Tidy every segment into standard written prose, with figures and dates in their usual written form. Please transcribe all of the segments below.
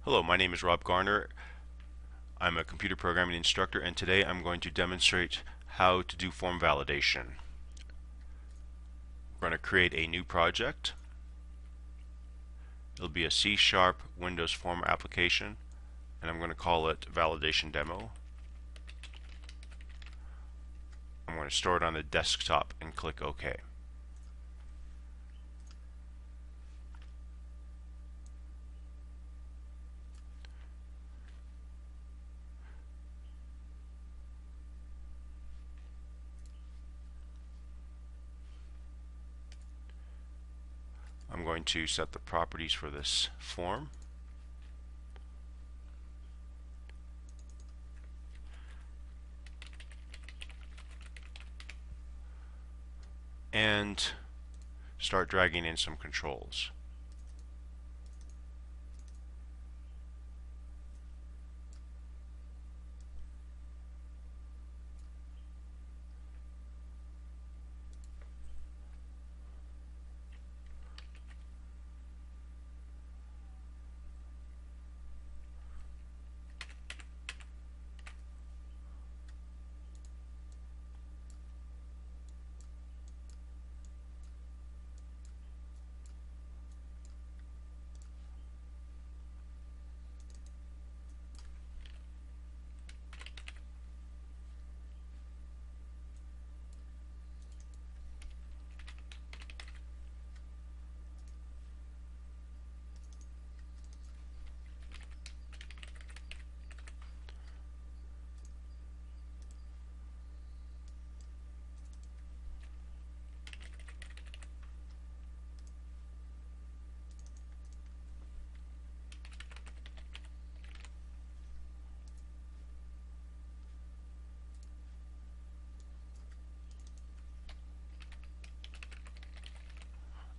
Hello, my name is Rob Garner. I'm a computer programming instructor, and today I'm going to demonstrate how to do form validation. We're going to create a new project. It'll be a C# Windows form application, and I'm going to call it Validation Demo. I'm going to store it on the desktop and click OK. I'm going to set the properties for this form. And start dragging in some controls.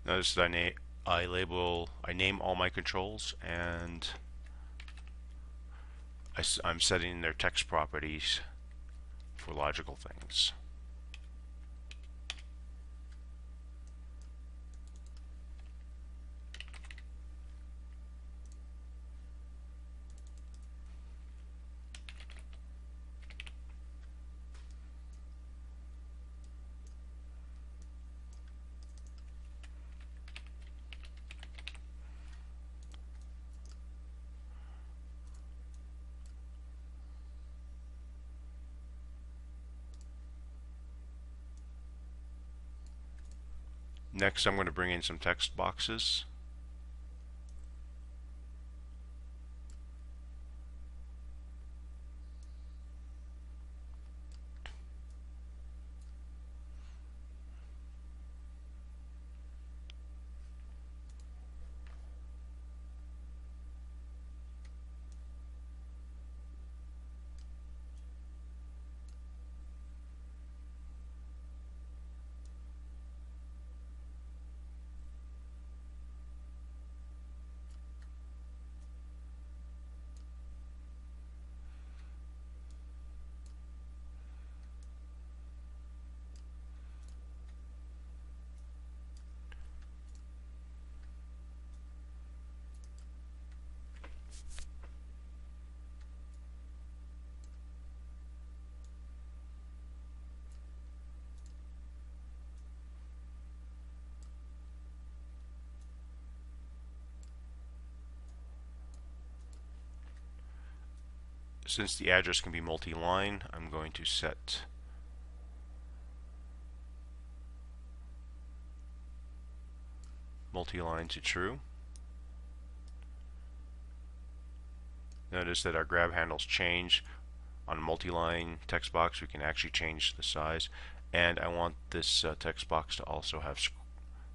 Notice that I name all my controls, and I'm setting their text properties for logical things. Next, I'm going to bring in some text boxes. Since the address can be multi-line, I'm going to set multi-line to true. Notice that our grab handles change. On a multi-line text box, we can actually change the size. And I want this text box to also have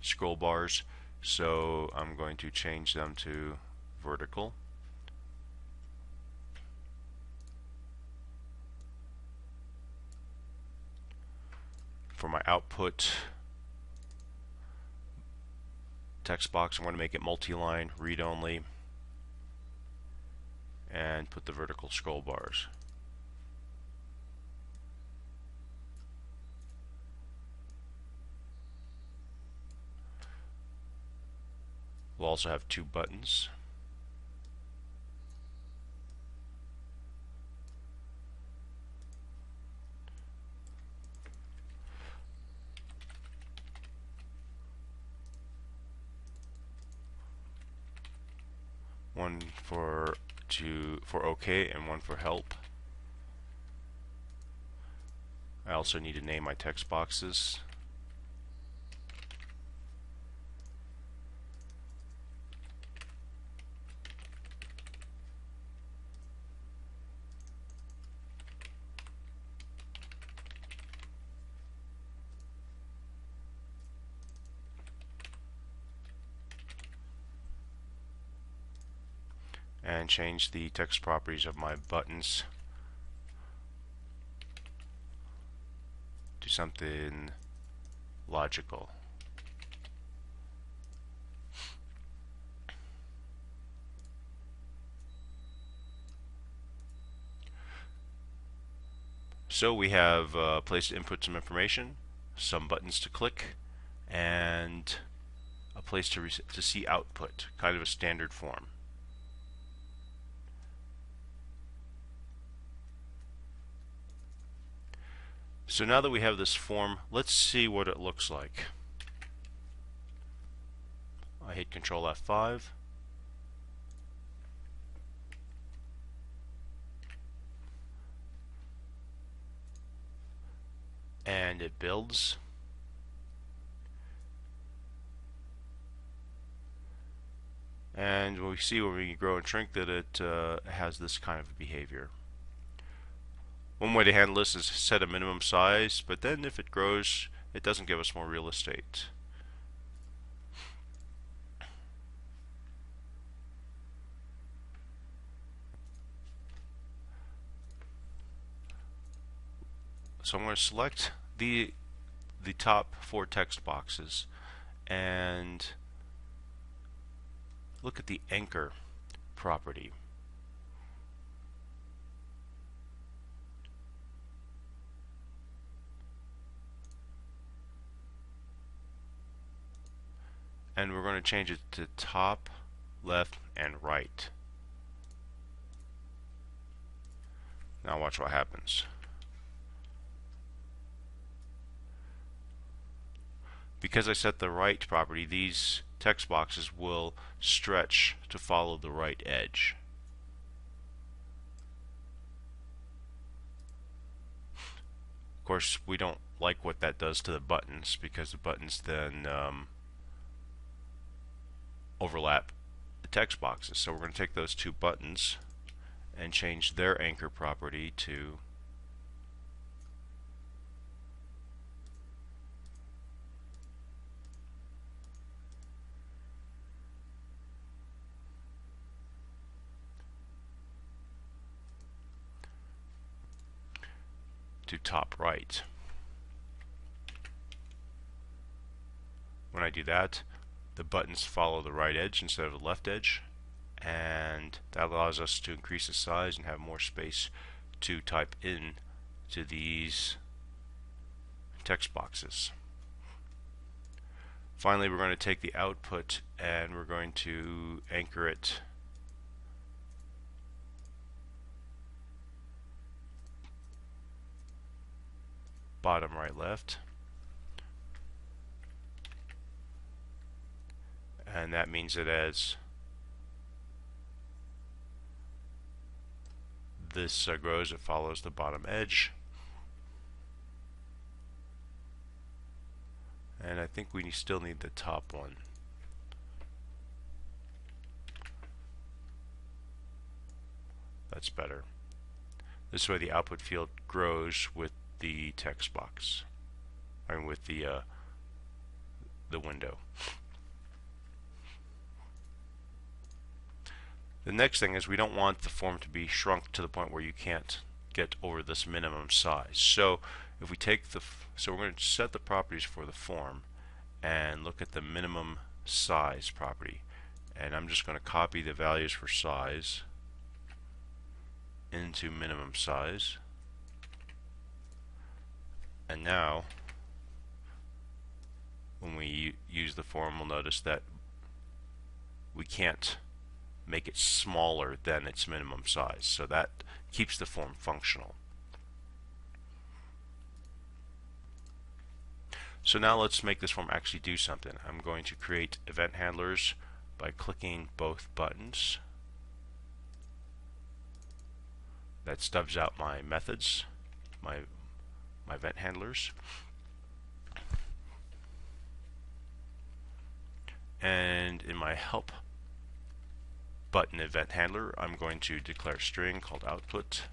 scroll bars, so I'm going to change them to vertical. For my output text box, I'm going to make it multi-line, read-only, and put the vertical scroll bars. We'll also have two buttons. one for OK and one for help. I also need to name my text boxes. And change the text properties of my buttons to something logical. So we have a place to input some information, some buttons to click, and a place to see output, kind of a standard form. So now that we have this form, let's see what it looks like. I hit Control F5. And it builds. And we see when we grow and shrink that it has this kind of behavior. One way to handle this is set a minimum size, but then if it grows, it doesn't give us more real estate. So I'm going to select the top 4 text boxes and look at the anchor property. And we're going to change it to top, left, and right. Now watch what happens. Because I set the right property, these text boxes will stretch to follow the right edge. Of course, we don't like what that does to the buttons, because the buttons then overlap the text boxes. So we're going to take those 2 buttons and change their anchor property to top right. When I do that, the buttons follow the right edge instead of the left edge, and that allows us to increase the size and have more space to type in to these text boxes. Finally, we're going to take the output and we're going to anchor it bottom, right, left. And that means that as this grows, it follows the bottom edge. And I think we still need the top one. That's better. This way the output field grows with the text box, I mean with the window. The next thing is we don't want the form to be shrunk to the point where you can't get over this minimum size. So if we take so we're going to set the properties for the form and look at the minimum size property, and I'm just going to copy the values for size into minimum size. And now when we use the form, we'll notice that we can't make it smaller than its minimum size, so that keeps the form functional. So now let's make this form actually do something. I'm going to create event handlers by clicking both buttons, That stubs out my methods, my event handlers. And in my help button event handler, I'm going to declare a string called output.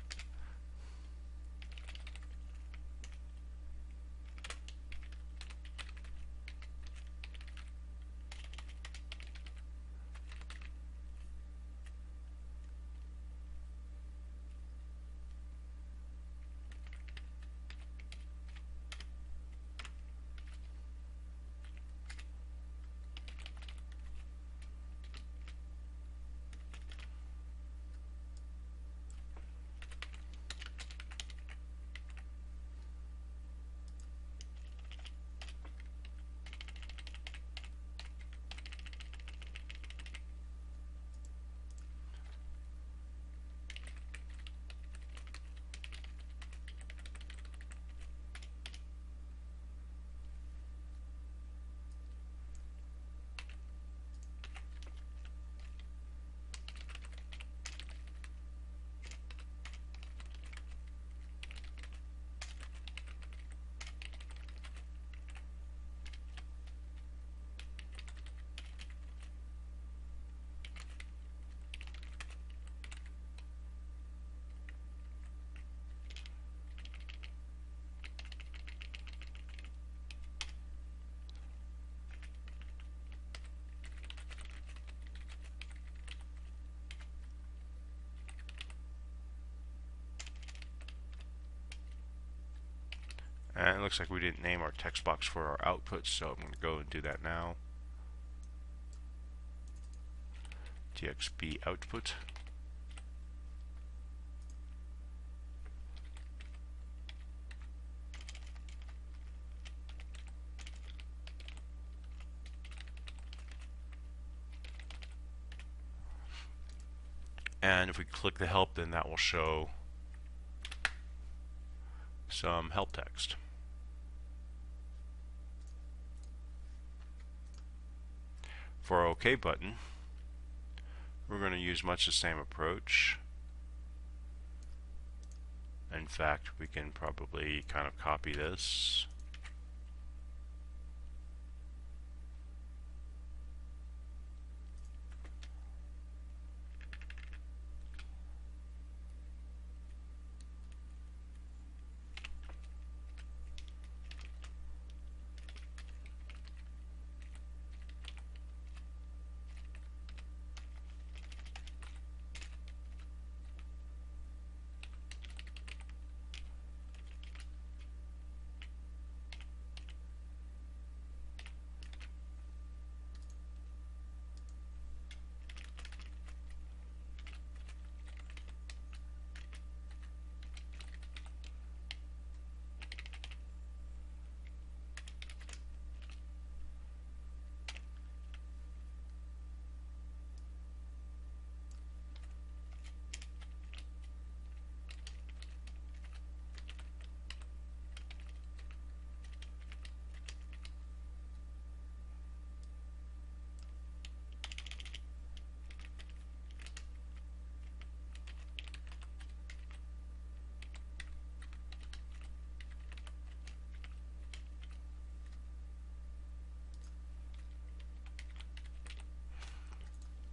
And it looks like we didn't name our text box for our output, so I'm going to go and do that now. TXB output. And if we click the help, then that will show some help text. For our OK button, we're going to use much the same approach. In fact, we can probably kind of copy this.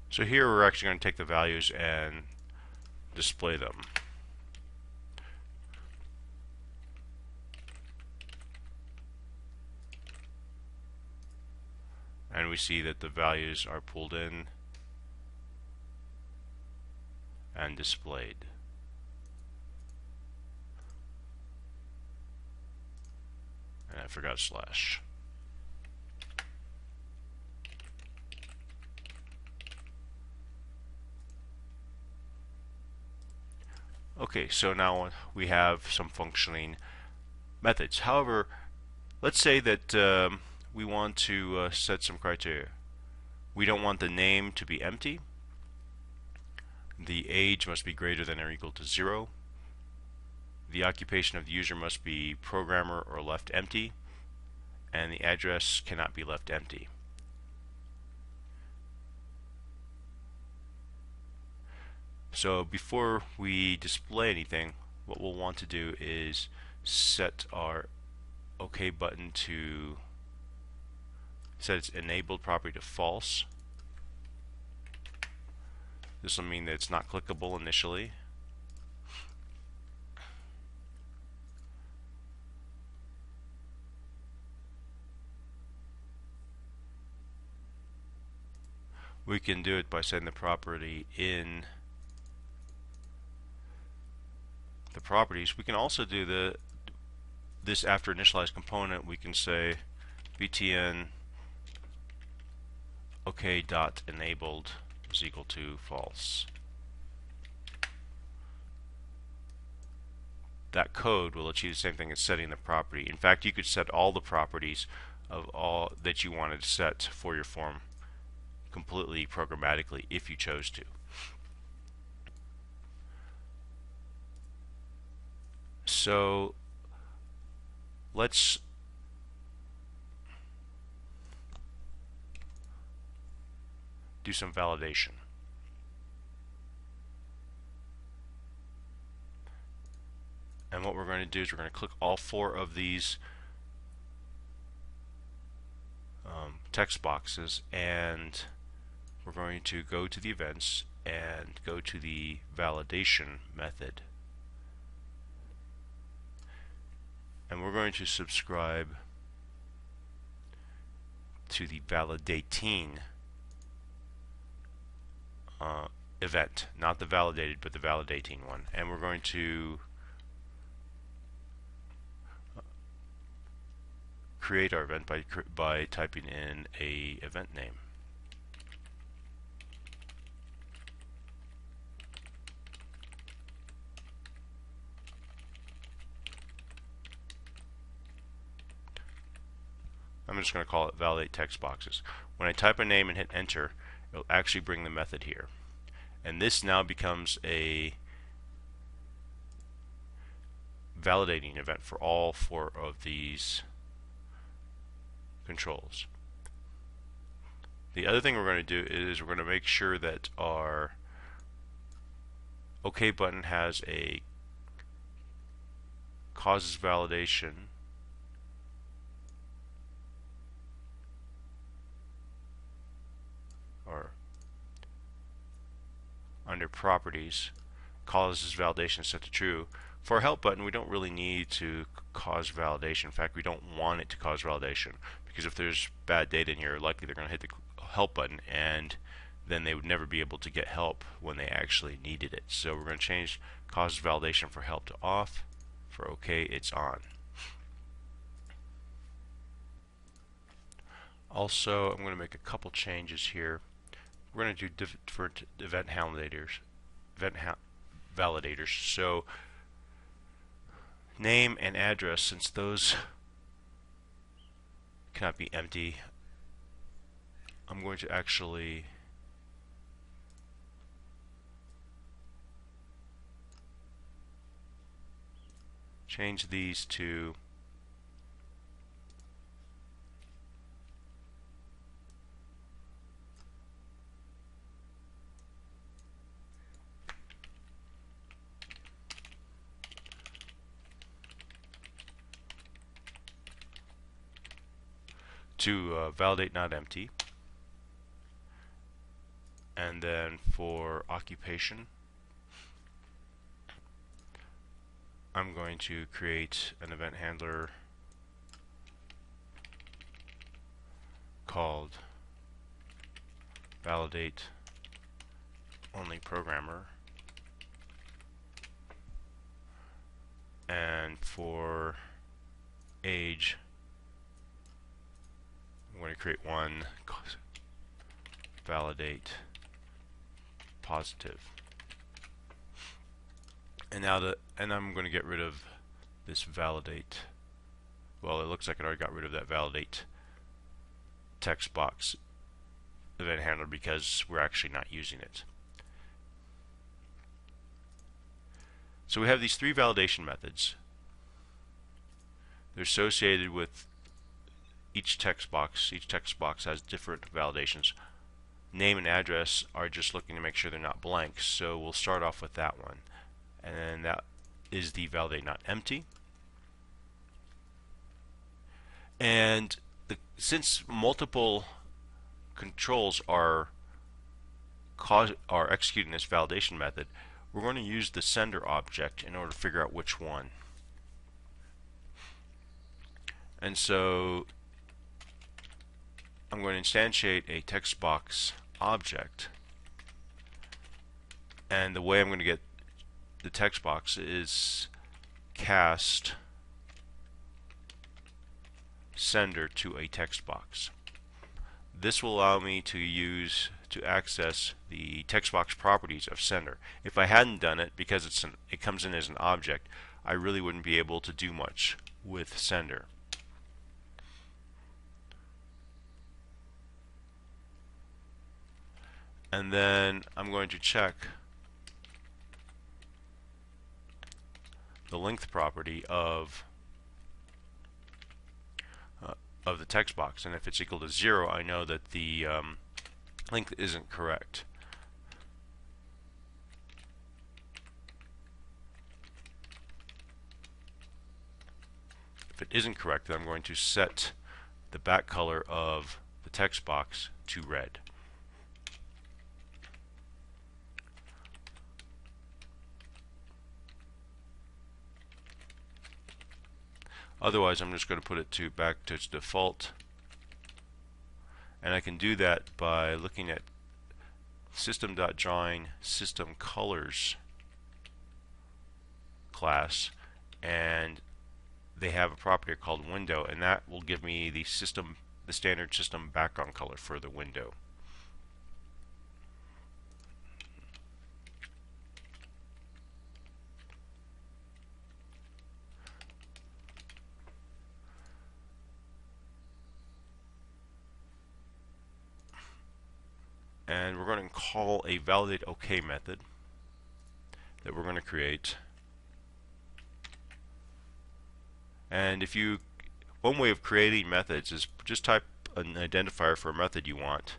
So here we're actually going to take the values and display them. And we see that the values are pulled in and displayed. And I forgot slash. Okay, so now we have some functioning methods. However, let's say that we want to set some criteria. We don't want the name to be empty. The age must be greater than or equal to 0. The occupation of the user must be programmer or left empty. And the address cannot be left empty. So before we display anything, what we'll want to do is set our OK button to set its enabled property to false. This will mean that it's not clickable initially. We can do it by setting the property in the properties. We can also do this after initialize component. We can say btn OK dot enabled is equal to false. That code will achieve the same thing as setting the property. In fact, you could set all the properties of all that you wanted to set for your form completely programmatically if you chose to. So let's do some validation. And what we're going to do is we're going to click all four of these text boxes, and we're going to go to the events and go to the validation method. And we're going to subscribe to the validating event, not the validated, but the validating one. And we're going to create our event by typing in a event name. I'm just going to call it validate text boxes. When I type a name and hit enter, it'll actually bring the method here. And this now becomes a validating event for all four of these controls. The other thing we're going to do is we're going to make sure that our OK button has a causes validation or under properties, causes validation set to true. For our help button, we don't really need to cause validation. In fact, we don't want it to cause validation, because if there's bad data in here, likely they're going to hit the help button and then they would never be able to get help when they actually needed it. So we're going to change causes validation for help to off. For OK, it's on. Also, I'm going to make a couple changes here. We're going to do different event validators. So name and address, since those cannot be empty, I'm going to actually change these to validate not empty. And then for occupation, I'm going to create an event handler called validate only programmer. And for age, I'm going to create one validate positive. And now I'm going to get rid of this validate. Well, it looks like I already got rid of that validate text box event handler because we're actually not using it. So we have these three validation methods. They're associated with each text box. Each text box has different validations. name and address are just looking to make sure they're not blank. So we'll start off with that one. And then that is the validate not empty. And since multiple controls are executing this validation method, we're going to use the sender object in order to figure out which one. And so I'm going to instantiate a text box object, and the way I'm going to get the text box is cast sender to a text box. This will allow me to access the text box properties of sender. If I hadn't done it, because it comes in as an object, I really wouldn't be able to do much with sender. And then I'm going to check the length property of the text box, and if it's equal to 0, I know that the length isn't correct. If it isn't correct, then I'm going to set the back color of the text box to red. Otherwise, I'm just going to put it back to its default, and I can do that by looking at system.join system colors class, and they have a property called window, and that will give me the standard system background color for the window. And we're going to call a validate OK method that we're going to create. And one way of creating methods is just type an identifier for a method you want,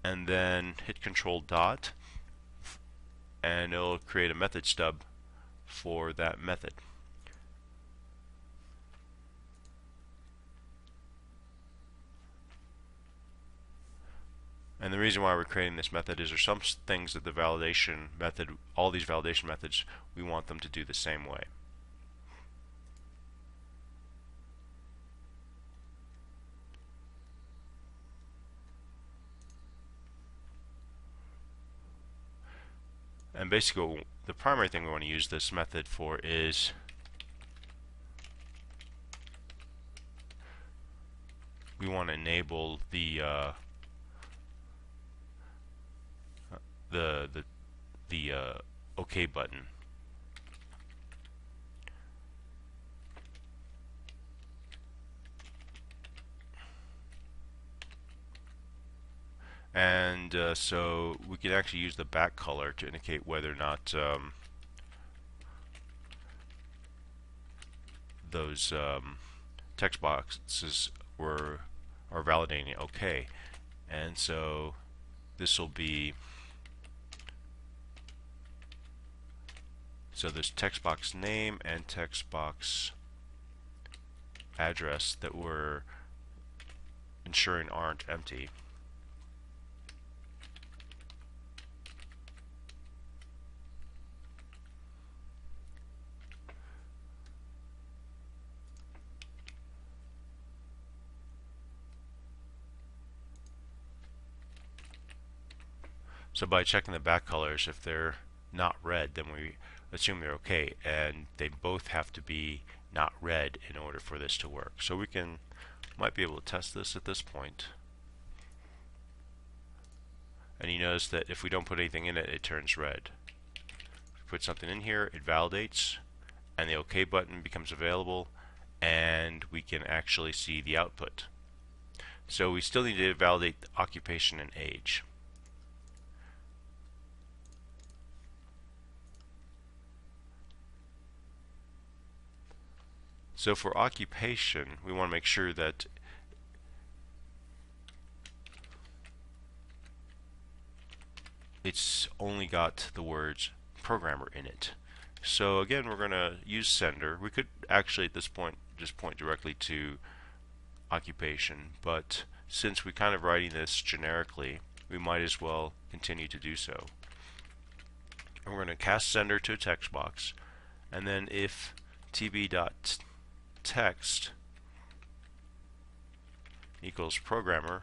and then hit Control dot, and it'll create a method stub for that method. And the reason why we're creating this method is there's some things that the validation method, all these validation methods, we want them to do the same way. And basically, the primary thing we want to use this method for is we want to enable the OK button. And so we can actually use the back color to indicate whether or not those text boxes are validating OK. And so this will be, so there's text box name and text box address that we're ensuring aren't empty. So by checking the back colors, if they're not red, then we assume they're okay, and they both have to be not red in order for this to work. So we might be able to test this at this point. And you notice that if we don't put anything in it, it turns red. If we put something in here, it validates, and the OK button becomes available, and we can actually see the output. So we still need to validate the occupation and age. So for occupation, we want to make sure that it's only got the words programmer in it. So again, we're going to use sender. We could actually at this point just point directly to occupation, but since we're kind of writing this generically, we might as well continue to do so. And we're going to cast sender to a text box, and then if tb.text equals programmer,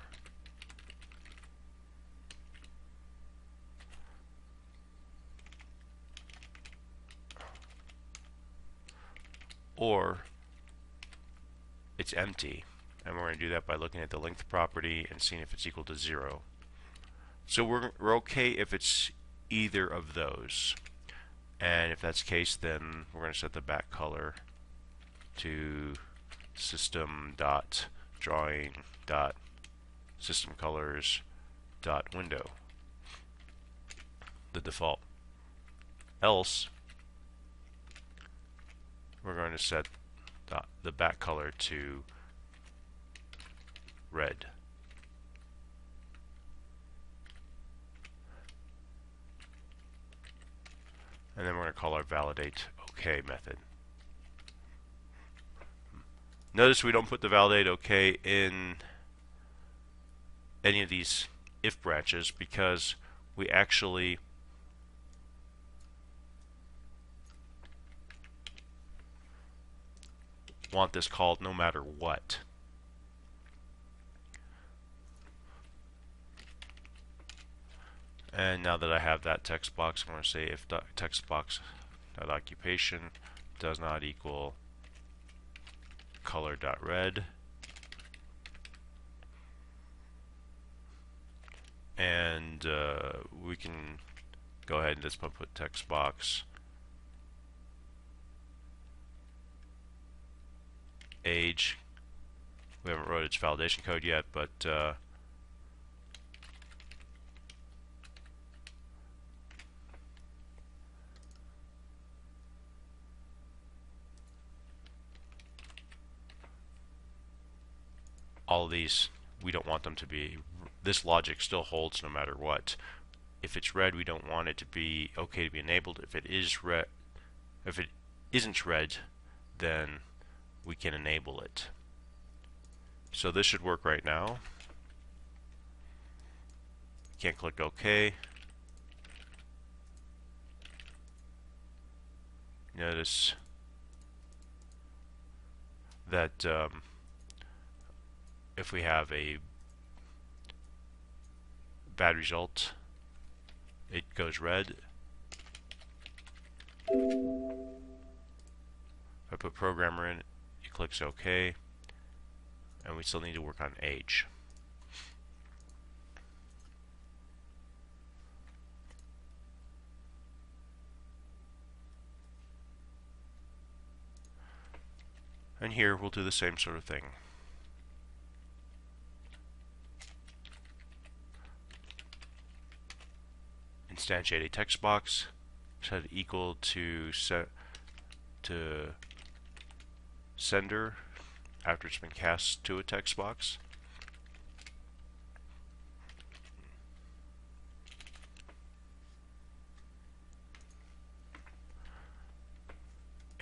or it's empty. And we're going to do that by looking at the length property and seeing if it's equal to 0. So we're okay if it's either of those. And if that's the case, then we're going to set the back color to system.drawing.systemcolors.window, the default. Else, we're going to set the back color to red. And then we're going to call our validate OK method. Notice we don't put the validate OK in any of these if branches because we actually want this called no matter what. And now that I have that text box, I'm going to say if text box occupation does not equal color.red, and we can go ahead and just put text box age. We haven't wrote its validation code yet, but all of these, we don't want them to be, this logic still holds no matter what. If it's red, we don't want it to be okay to be enabled. If it is red, if it isn't red, then we can enable it. So this should work right now. Can't click OK. Notice that if we have a bad result, it goes red. If I put programmer in, it clicks OK, and we still need to work on age. And here we'll do the same sort of thing. Instantiate a text box, set it equal to sender after it's been cast to a text box.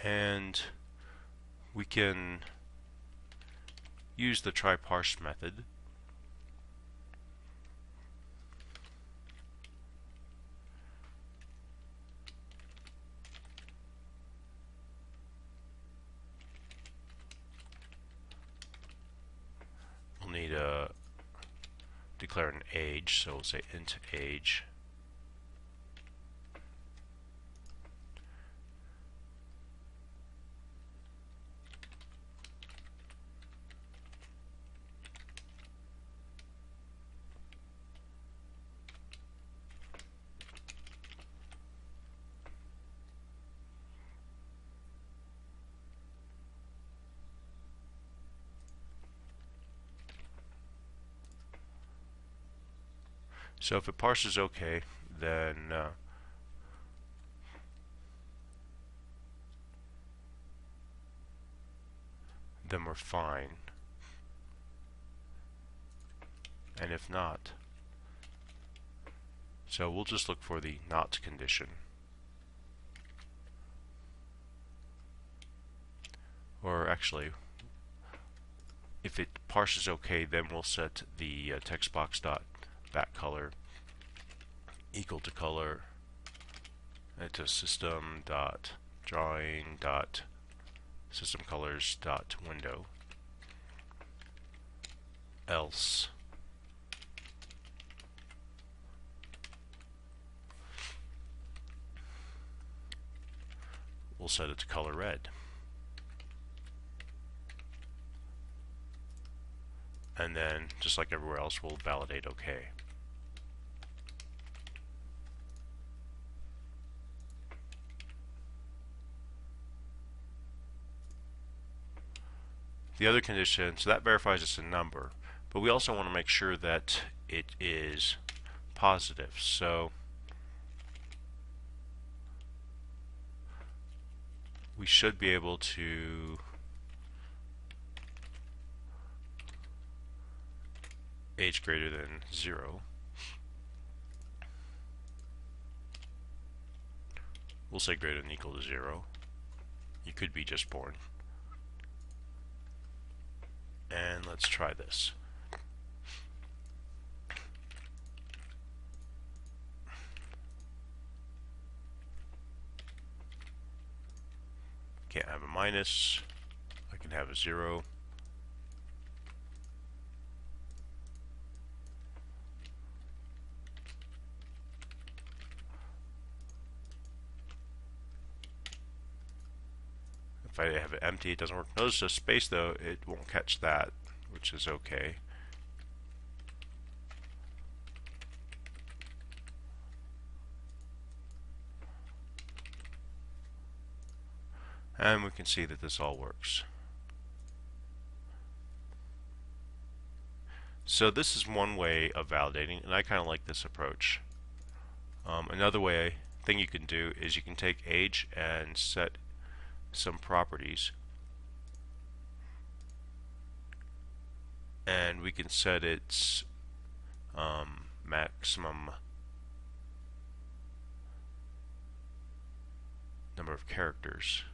And we can use the try parse method need to declare an age, so we'll say int age. So if it parses okay, then we're fine. And if not, So we'll just look for the not condition. Or actually, if it parses okay, then we'll set the text box dot back color equal to color to system dot drawing dot system colors dot window. Else we'll set it to color red. And then, just like everywhere else, we'll validate OK. The other condition, so that verifies it's a number, but we also want to make sure that it is positive. So we should be able to age greater than 0. We'll say greater than or equal to 0. You could be just born. And let's try this. Can't have a minus. I can have a 0. If I have it empty, it doesn't work. Notice the space though, it won't catch that, which is okay. And we can see that this all works. So this is one way of validating, and I kind of like this approach. Another thing you can do is you can take age and set some properties, and we can set its maximum number of characters.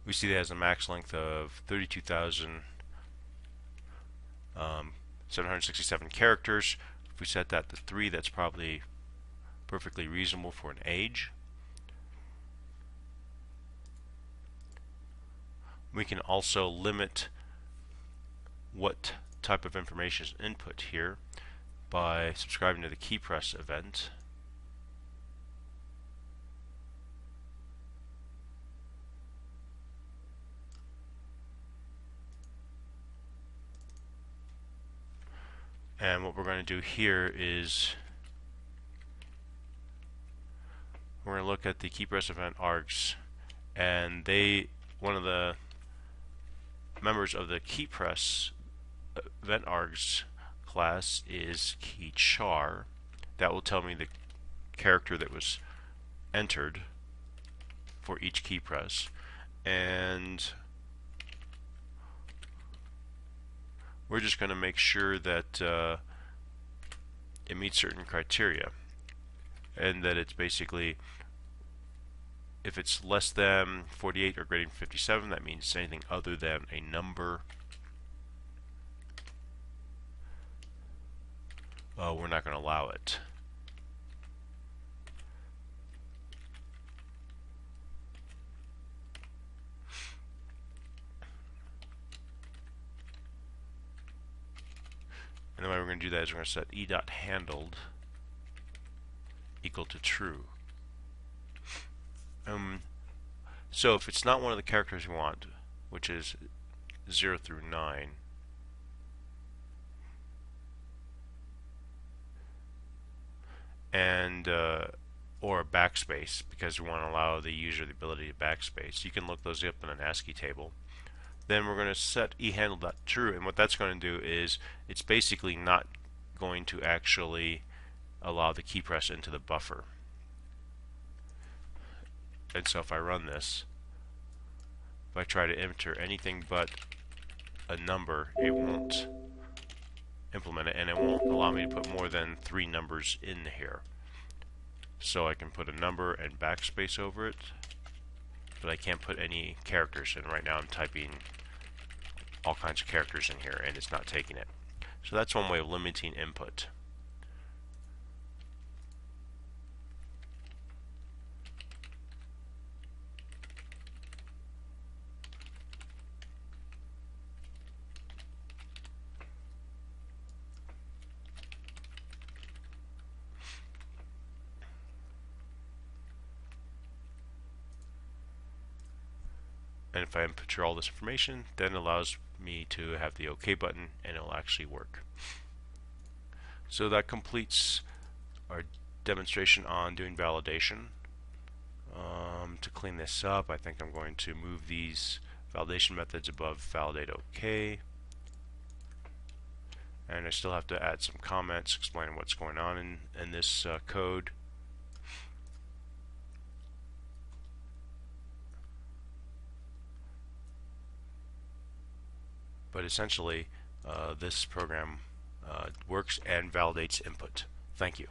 We see that it has a max length of 32,767 characters. If we set that to 3, that's probably perfectly reasonable for an age. We can also limit what type of information is input here by subscribing to the key press event. And what we're going to do here is we're going to look at the key press event args, and one of the members of the key press event args class is key char. That will tell me the character that was entered for each key press, and we're just going to make sure that it meets certain criteria, and that it's basically, if it's less than 48 or greater than 57, that means anything other than a number. We're not going to allow it. And the way we're going to do that is we're going to set e.handled equal to true. So if it's not one of the characters we want, which is 0 through 9, and or a backspace, because we want to allow the user the ability to backspace, you can look those up in an ASCII table. Then we're going to set eHandle.true, and what that's going to do is it's basically not going to actually allow the key press into the buffer. And so if I run this, if I try to enter anything but a number, it won't implement it, and it won't allow me to put more than 3 numbers in here. So I can put a number and backspace over it, but I can't put any characters in. Right now I'm typing all kinds of characters in here and it's not taking it. So that's one way of limiting input. And if I enter all this information, then it allows me to have the OK button and it'll actually work. So that completes our demonstration on doing validation. To clean this up, I think I'm going to move these validation methods above validate OK. And I still have to add some comments explaining what's going on in this code. But essentially, this program works and validates input. Thank you.